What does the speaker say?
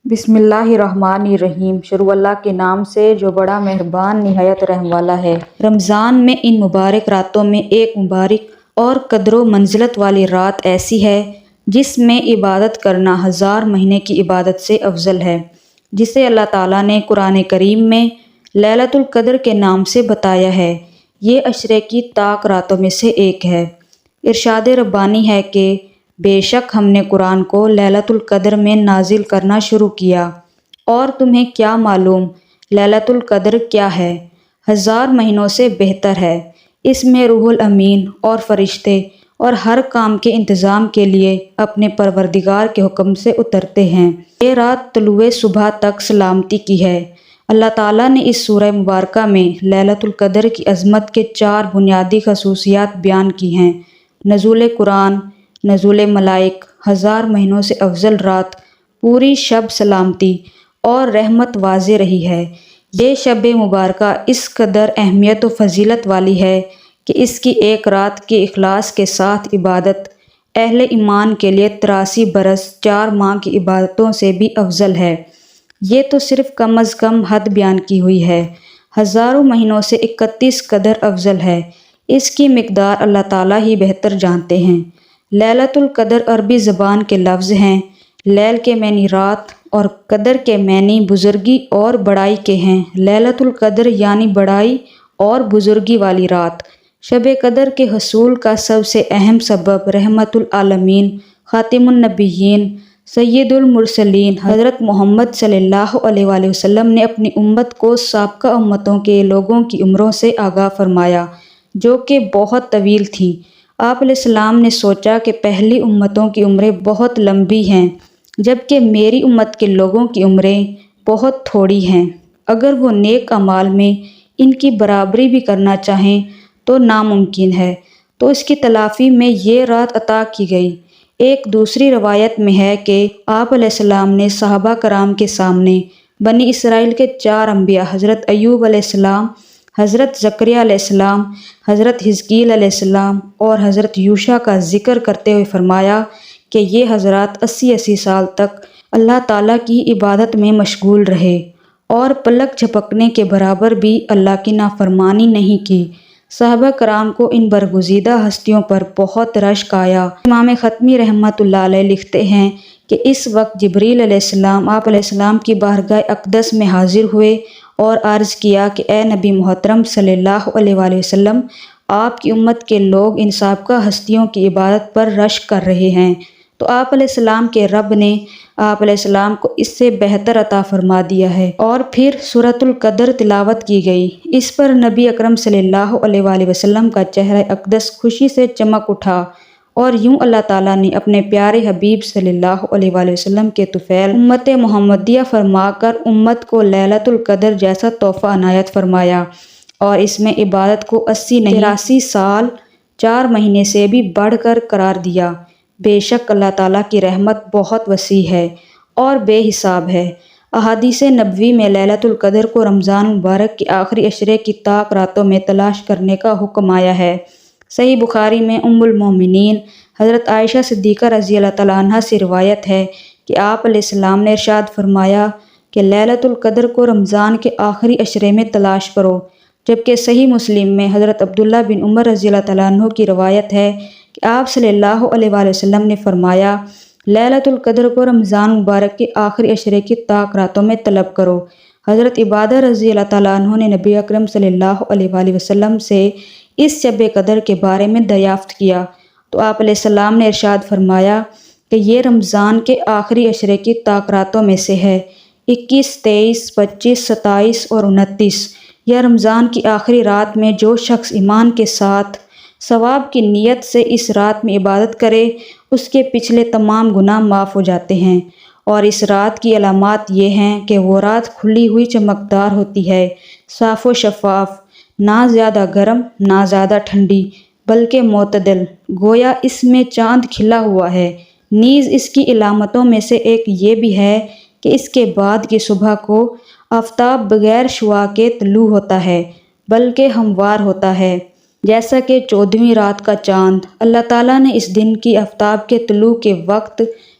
بسم اللہ الرحمن الرحیم۔ شروع اللہ کے نام سے جو بڑا مہربان نہایت رحم والا ہے۔ رمضان میں ان مبارک راتوں میں ایک مبارک اور قدر و منزلت والی رات ایسی ہے جس میں عبادت کرنا 1000 مہینے کی عبادت سے افضل ہے، جسے اللہ تعالیٰ نے قرآن کریم میں لیلۃ القدر کے نام سے بتایا ہے۔ یہ عشرے کی طاق راتوں میں سے ایک ہے۔ ارشاد ربانی ہے کہ بے شک ہم نے قرآن کو لیلۃ القدر میں نازل کرنا شروع کیا، اور تمہیں کیا معلوم لیلۃ القدر کیا ہے؟ 1000 مہینوں سے بہتر ہے۔ اس میں روح الامین اور فرشتے اور ہر کام کے انتظام کے لیے اپنے پروردگار کے حکم سے اترتے ہیں۔ یہ رات طلوع صبح تک سلامتی کی ہے۔ اللہ تعالیٰ نے اس سورہ مبارکہ میں لیلۃ القدر کی عظمت کے 4 بنیادی خصوصیات بیان کی ہیں: نزول قرآن، نزول ملائک، 1000 مہینوں سے افضل رات، پوری شب سلامتی اور رحمت واضح رہی ہے۔ یہ شب مبارکہ اس قدر اہمیت و فضیلت والی ہے کہ اس کی ایک رات کی اخلاص کے ساتھ عبادت اہل ایمان کے لیے 83 برس 4 ماہ کی عبادتوں سے بھی افضل ہے۔ یہ تو صرف کم از کم حد بیان کی ہوئی ہے، ہزاروں مہینوں سے 31 قدر افضل ہے۔ اس کی مقدار اللہ تعالیٰ ہی بہتر جانتے ہیں۔ لیلۃ القدر عربی زبان کے لفظ ہیں۔ لیل کے معنی رات اور قدر کے معنی بزرگی اور بڑائی کے ہیں۔ لیلۃ القدر یعنی بڑائی اور بزرگی والی رات۔ شب قدر کے حصول کا سب سے اہم سبب رحمت العالمین، خاتم النبیین، سید المرسلین حضرت محمد صلی اللہ علیہ وآلہ وسلم نے اپنی امت کو سابقہ امتوں کے لوگوں کی عمروں سے آگاہ فرمایا، جو کہ بہت طویل تھیں۔ آپ علیہ السلام نے سوچا کہ پہلی امتوں کی عمریں بہت لمبی ہیں، جبکہ میری امت کے لوگوں کی عمریں بہت تھوڑی ہیں۔ اگر وہ نیک اعمال میں ان کی برابری بھی کرنا چاہیں تو ناممکن ہے، تو اس کی تلافی میں یہ رات عطا کی گئی۔ ایک دوسری روایت میں ہے کہ آپ علیہ السلام نے صحابہ کرام کے سامنے بنی اسرائیل کے 4 انبیاء حضرت ایوب علیہ السلام، حضرت زکریا علیہ السلام، حضرت حزقیل علیہ السلام اور حضرت یوشع کا ذکر کرتے ہوئے فرمایا کہ یہ حضرات 80 سال تک اللہ تعالیٰ کی عبادت میں مشغول رہے اور پلک جھپکنے کے برابر بھی اللہ کی نافرمانی نہیں کی۔ صحابہ کرام کو ان برگزیدہ ہستیوں پر بہت رشک آیا۔ امام ختمی رحمۃ اللہ علیہ لکھتے ہیں کہ اس وقت جبریل علیہ السلام آپ علیہ السلام کی بارگاہ اقدس میں حاضر ہوئے اور عرض کیا کہ اے نبی محترم صلی اللہ علیہ وآلہ وسلم، آپ کی امت کے لوگ ان سابقہ ہستیوں کی عبادت پر رشک کر رہے ہیں، تو آپ علیہ السلام کے رب نے آپ علیہ السلام کو اس سے بہتر عطا فرما دیا ہے۔ اور پھر سورۃ القدر تلاوت کی گئی۔ اس پر نبی اکرم صلی اللہ علیہ وآلہ وسلم کا چہرہ اقدس خوشی سے چمک اٹھا، اور یوں اللہ تعالیٰ نے اپنے پیارے حبیب صلی اللہ علیہ وآلہ وسلم کے طفیل امت محمدیہ فرما کر امت کو لیلۃ القدر جیسا تحفہ عنایت فرمایا، اور اس میں عبادت کو 80 نہیں 83 سال 4 مہینے سے بھی بڑھ کر قرار دیا۔ بے شک اللہ تعالیٰ کی رحمت بہت وسیع ہے اور بے حساب ہے۔ احادیث نبوی میں لیلۃ القدر کو رمضان مبارک کے آخری عشرے کی طاق راتوں میں تلاش کرنے کا حکم آیا ہے۔ صحیح بخاری میں ام المومنین حضرت عائشہ صدیقہ رضی اللہ تعالیٰ عنہا سے روایت ہے کہ آپ علیہ السلام نے ارشاد فرمایا کہ لیلۃ القدر کو رمضان کے آخری عشرے میں تلاش کرو، جبکہ صحیح مسلم میں حضرت عبداللہ بن عمر رضی اللہ تعالیٰ عنہ کی روایت ہے کہ آپ صلی اللہ علیہ وآلہ وسلم نے فرمایا، لیلۃ القدر کو رمضان مبارک کے آخری عشرے کی طاق راتوں میں طلب کرو۔ حضرت عبادہ رضی اللہ تعالیٰ عنہ نے نبی اکرم صلی اللہ علیہ وآلہ وسلم سے اس شب قدر کے بارے میں دریافت کیا، تو آپ علیہ السلام نے ارشاد فرمایا کہ یہ رمضان کے آخری عشرے کی طاق راتوں میں سے ہے، 21، 23، 25، 27 اور 29۔ یا رمضان کی آخری رات میں جو شخص ایمان کے ساتھ ثواب کی نیت سے اس رات میں عبادت کرے، اس کے پچھلے تمام گناہ معاف ہو جاتے ہیں۔ اور اس رات کی علامات یہ ہیں کہ وہ رات کھلی ہوئی چمکدار ہوتی ہے، صاف و شفاف، نہ زیادہ گرم نہ زیادہ ٹھنڈی، بلکہ معتدل، گویا اس میں چاند کھلا ہوا ہے۔ نیز اس کی علامتوں میں سے ایک یہ بھی ہے کہ اس کے بعد کی صبح کو آفتاب بغیر شعاع کے طلوع ہوتا ہے، بلکہ ہموار ہوتا ہے، جیسا کہ 14ویں رات کا چاند۔ اللہ تعالیٰ نے اس دن کی آفتاب کے طلوع کے وقت